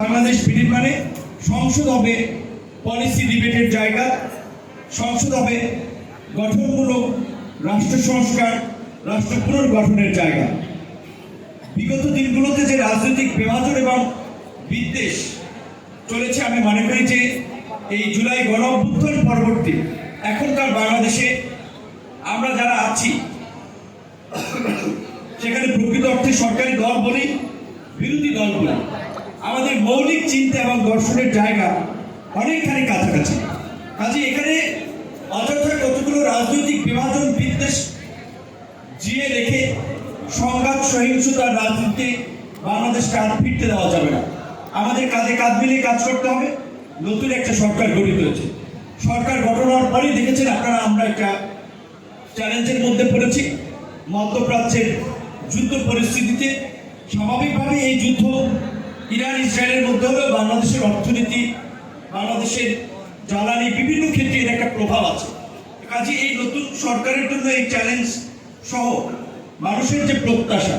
বাংলাদেশ বিনির্মাণে সংসদ হবে পলিসি ডিবেটের জায়গা, সংসদ হবে গঠনমূলক রাষ্ট্র সংস্কার, রাষ্ট্র পুনর্গঠনের জায়গা। বিগত দিনগুলোতে যে রাজনৈতিক বিভাজন এবং বিদ্বেষ চলেছে, আমি মনে করি যে এই জুলাই গণ অভ্যুত্থান পরবর্তী এখনকার বাংলাদেশে আমরা যারা আছি সেখানে প্রকৃত অর্থে সরকারি দল বলি, বিরোধী দল বলি, আমাদের মৌলিক চিন্তা এবং দর্শনের জায়গা অনেকখানি কাছাকাছি। কাজে এখানে অযথা কতগুলো রাজনৈতিক বিভাজন বিদ্বেষ জিয়ে রেখে সংঘাত সহিংসতার রাজনীতি বাংলাদেশকে আর ফিরতে দেওয়া যাবে না। আমাদের কাঁধে কাঁধ মিলিয়ে কাজ করতে হবে। নতুন একটা সরকার গঠিত হয়েছে। সরকার গঠন হওয়ার পরেই দেখেছেন আপনারা আমরা একটা চ্যালেঞ্জের মধ্যে পড়েছি। মধ্যপ্রাচ্যের যুদ্ধ পরিস্থিতিতে স্বাভাবিকভাবে এই যুদ্ধ ইরান ইসরায়েলের মধ্যে হলেও বাংলাদেশের অর্থনীতি, বাংলাদেশের জ্বালানি বিভিন্ন ক্ষেত্রে এর একটা প্রভাব আছে। কাজে এই নতুন সরকারের জন্য এই চ্যালেঞ্জ সহ মানুষের যে প্রত্যাশা,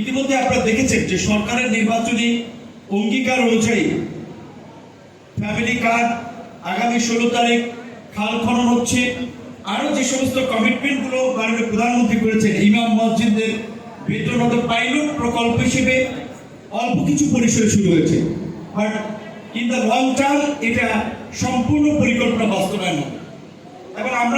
ইতিমধ্যে আপনারা দেখেছেন যে সরকারের নির্বাচনী অঙ্গীকার অনুযায়ী ফ্যামিলি কার্ড, আগামী 16 তারিখ খাল খনন হচ্ছে, আরো যে সমস্ত কমিটমেন্টগুলো মাননীয় প্রধানমন্ত্রী করেছেন, ইমাম মসজিদদের বেতন পাইলট প্রকল্প হিসেবে অল্প কিছু পরিসরে শুরু হয়েছে, but in the long term এটা সম্পূর্ণ পরিকল্পনা বাস্তবায়ন হবে। এবং আমরা